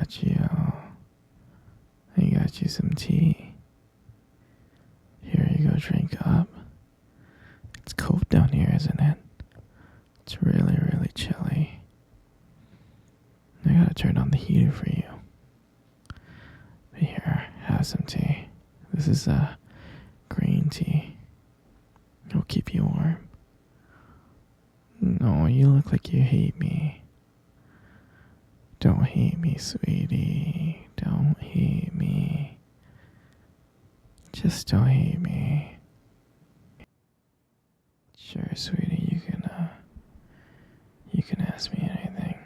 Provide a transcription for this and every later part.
got you. I got you some tea. Here you go, drink up. It's cold down here, isn't it? It's really, really chilly. I gotta turn on the heater for you. But here, have some tea. This is green tea. It'll keep you warm. No, you look like you hate me. Don't hate me, sweetie. Don't hate me. Just don't hate me. Sure, sweetie, you can ask me anything.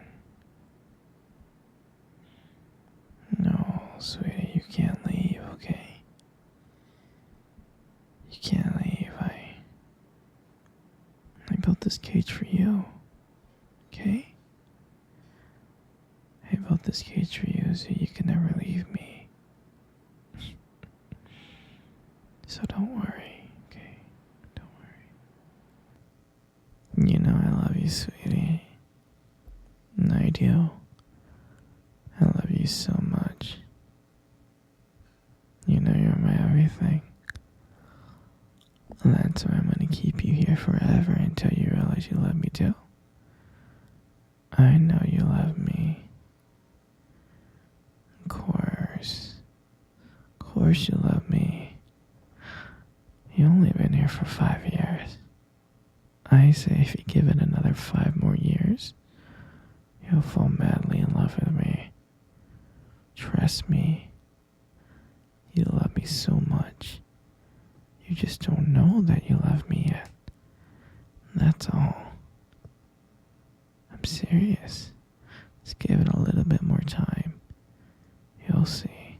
No, sweetie, you can't leave, okay? You can't leave. I built this cage for you, okay? I built this cage for you so you can never leave me. So don't worry, okay? Don't worry. You know I love you, sweetie. And I do. I love you so much. You know you're my everything. And that's why I'm gonna keep you here forever until you realize you love me too. I know you love me. Of course. Of course you love me. You only been here for 5 years. I say if you give it another 5 more years, you'll fall madly in love with me. Trust me. You love me so much. You just don't know that you love me yet. That's all. I'm serious. Just give it a little bit more time. You'll see.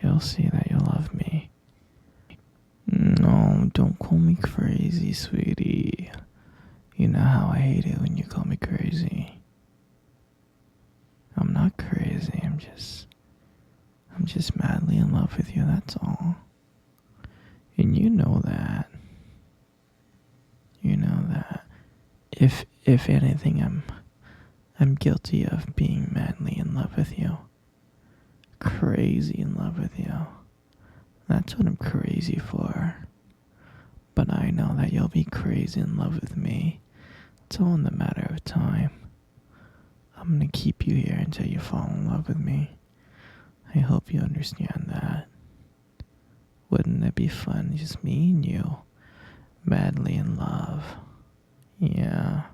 You'll see that you love me. No, don't call me crazy, sweetie. You know how I hate it when you call me crazy. I'm not crazy, I'm just madly in love with you, that's all. And you know that. You know that. If anything, I'm guilty of being madly in love with you. Crazy in love with you. That's what I'm crazy for. But I know that you'll be crazy in love with me. It's all in the matter of time. I'm gonna keep you here until you fall in love with me. I hope you understand that. Wouldn't it be fun, just me and you, madly in love? Yeah,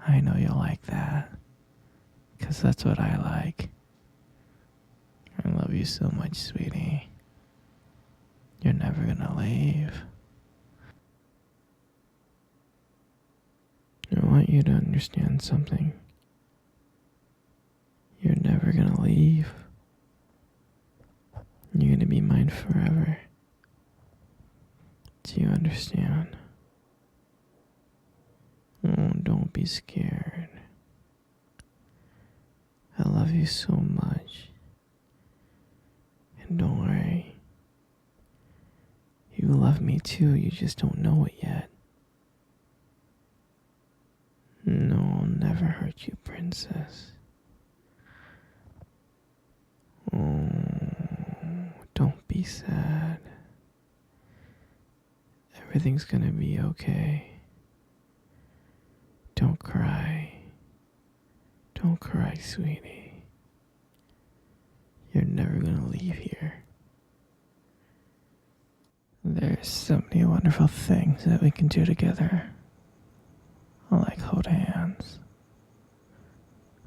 I know you'll like that, 'cause that's what I like. I love you so much, sweetie. You're never gonna leave. I want you to understand something. You're never gonna leave. You're gonna be mine forever. Do you understand? Oh, don't be scared. I love you so much. And don't worry. You love me too, you just don't know it yet. No, I'll never hurt you, princess. Oh, don't be sad. Everything's gonna be okay. Don't cry. Don't cry, sweetie. You're never gonna leave here. There's so many wonderful things that we can do together. Like hold hands.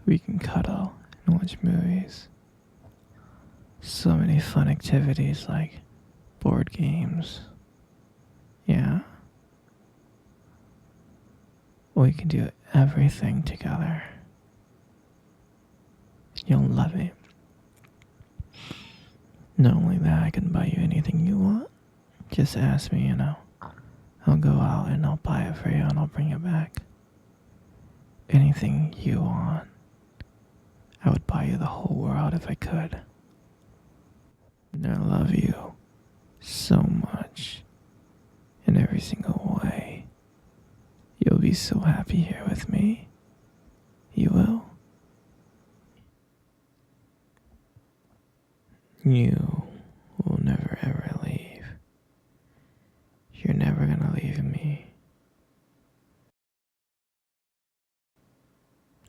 We can cuddle and watch movies. So many fun activities like board games. Yeah. We can do everything together. You'll love it. Not only that, I can buy you anything you want. Just ask me, I'll go out and I'll buy it for you and I'll bring it back. Anything you want. I would buy you the whole world if I could. And I love you so much. In every single way. You'll be so happy here with me. You will. You will never ever leave. You're never gonna leave me.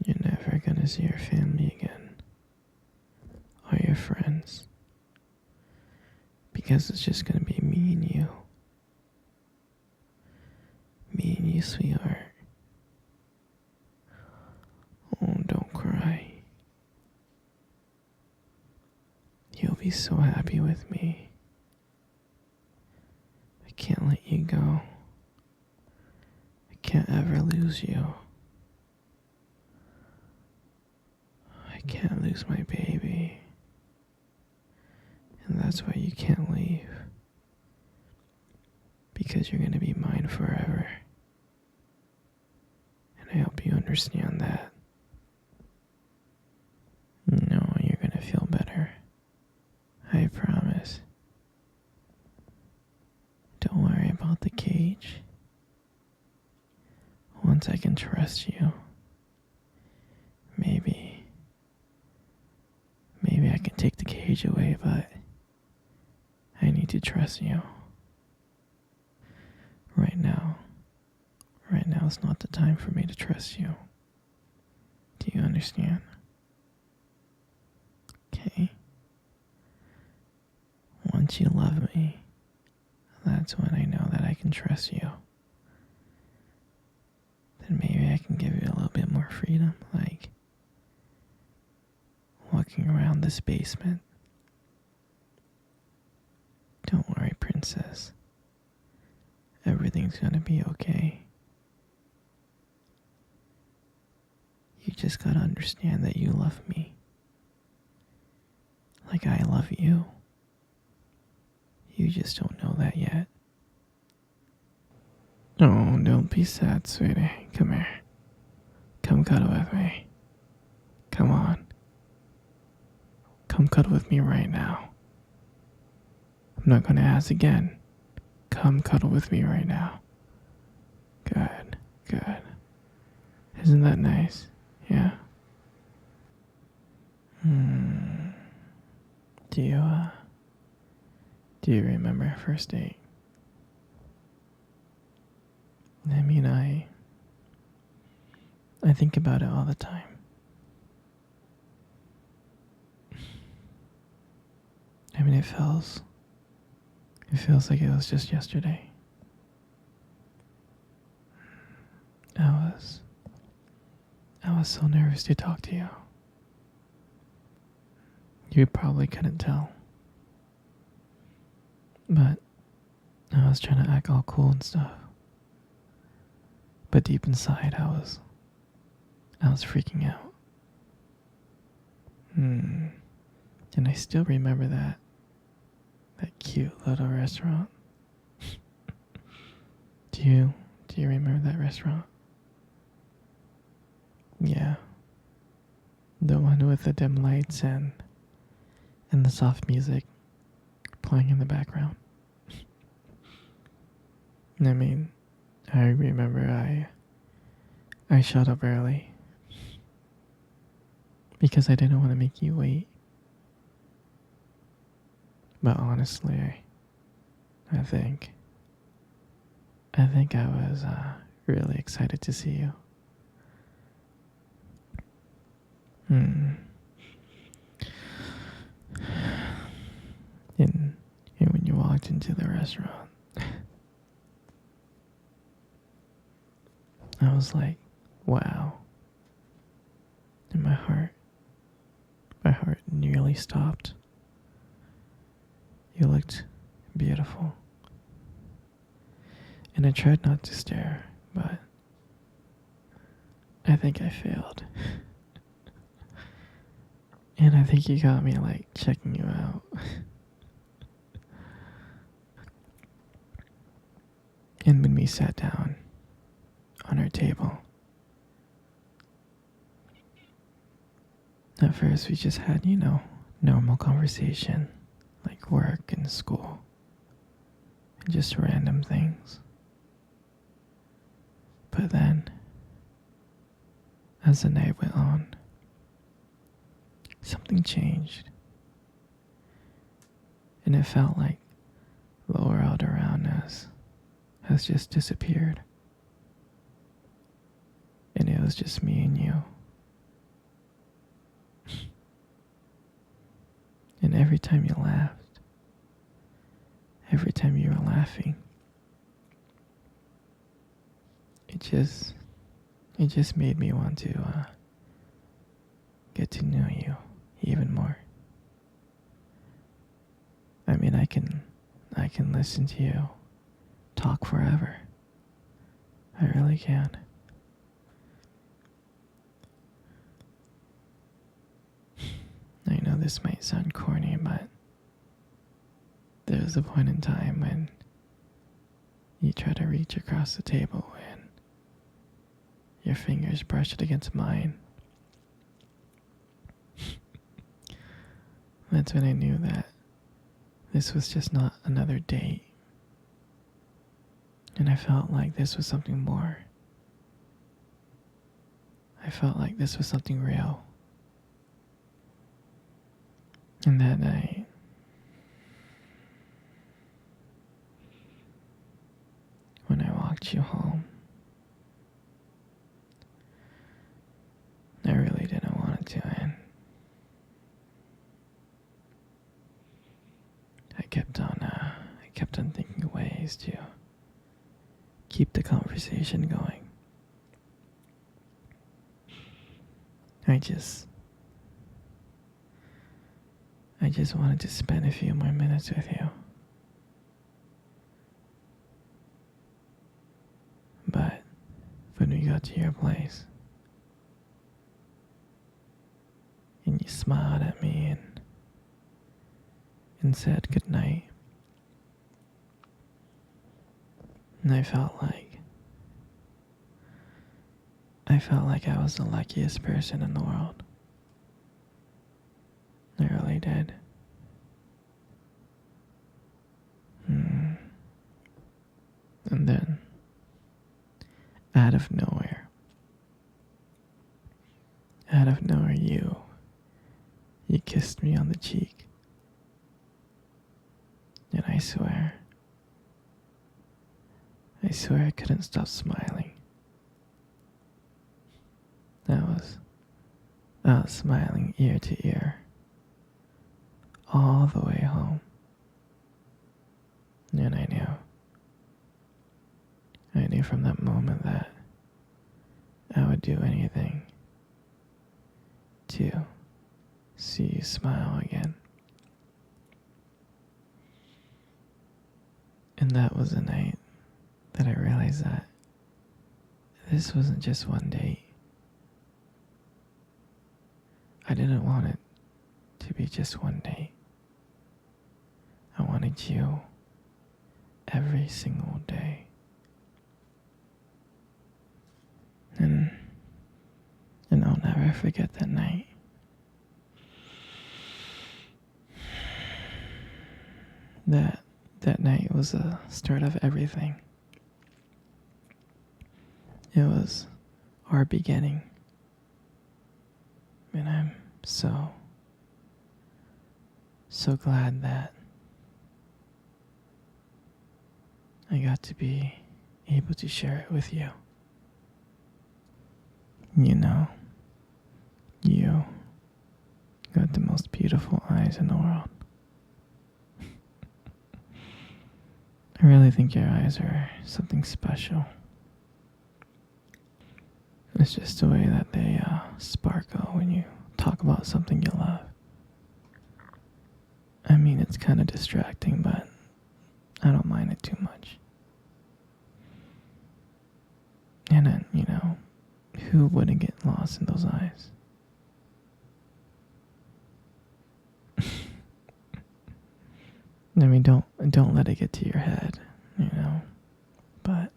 You're never gonna see your family again. Or your friends. Because it's just gonna be me and you. Me and you, sweetheart. Oh, don't cry. You'll be so happy with me. I can't let you go. I can't ever lose you. I can't lose my baby. And that's why you can't leave. Because you're gonna be mine forever. And I hope you understand that. No, you're gonna feel better. I promise. Don't worry about the cage. Once I can trust you, maybe I can take the cage away, but I need to trust you. Right now is not the time for me to trust you. Do you understand? Okay? Once you love me, that's when I know that I can trust you. Then maybe I can give you a little bit more freedom, like walking around this basement. Don't worry, princess. Everything's gonna be okay. You just gotta understand that you love me. Like I love you. You just don't know that yet. Oh, don't be sad, sweetie. Come here. Come cuddle with me. Come on. Come cuddle with me right now. I'm not gonna ask again. Come cuddle with me right now. Good, good. Isn't that nice? Yeah. Do you remember our first date? I mean, I think about it all the time. I mean, it feels like it was just yesterday. I was so nervous to talk to you. You probably couldn't tell. But I was trying to act all cool and stuff. But deep inside, I was freaking out. And I still remember that cute little restaurant. Do you remember that restaurant? Yeah. The one with the dim lights and the soft music playing in the background. I mean, I remember I showed up early because I didn't want to make you wait. But honestly, I think I was really excited to see you. And when you walked into the restaurant, I was like, wow. And my heart nearly stopped. You looked beautiful. And I tried not to stare, but I think I failed. And I think you got me like checking you out. And when we sat down on our table, at first we just had, normal conversation, like work and school, and just random things. But then, as the night went on, something changed. it felt like the world around us has just disappeared. And it was just me and you. And every time you laughed, every time you were laughing, it just made me want to get to know you even more. I mean, I can listen to you talk forever. I really can. I know this might sound corny, but there was a point in time when you try to reach across the table and your fingers brushed against mine. That's when I knew that this was just not another date. And I felt like this was something more. I felt like this was something real. And that night, when I walked you home, I really didn't want it to end. I kept on thinking of ways to keep the conversation going. I just wanted to spend a few more minutes with you. But when we got to your place, and you smiled at me and said goodnight, and I felt like I was the luckiest person in the world. I really did. And then, out of nowhere, you kissed me on the cheek. And I swear I couldn't stop smiling. I was smiling ear to ear, all the way home. And I knew from that moment that I would do anything to see you smile again. And that was the night that I realized that this wasn't just one date. I didn't want it to be just one date. I wanted you every single day. And I'll never forget that night. That night was the start of everything. It was our beginning. And I'm so glad that I got to be able to share it with you. You know, you got the most beautiful eyes in the world. I really think your eyes are something special. It's just the way that they sparkle when you talk about something you love. I mean, it's kind of distracting, but I don't mind it too much. And then, who wouldn't get lost in those eyes? I mean, don't let it get to your head, But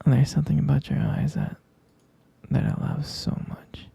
there's something about your eyes that I love so much.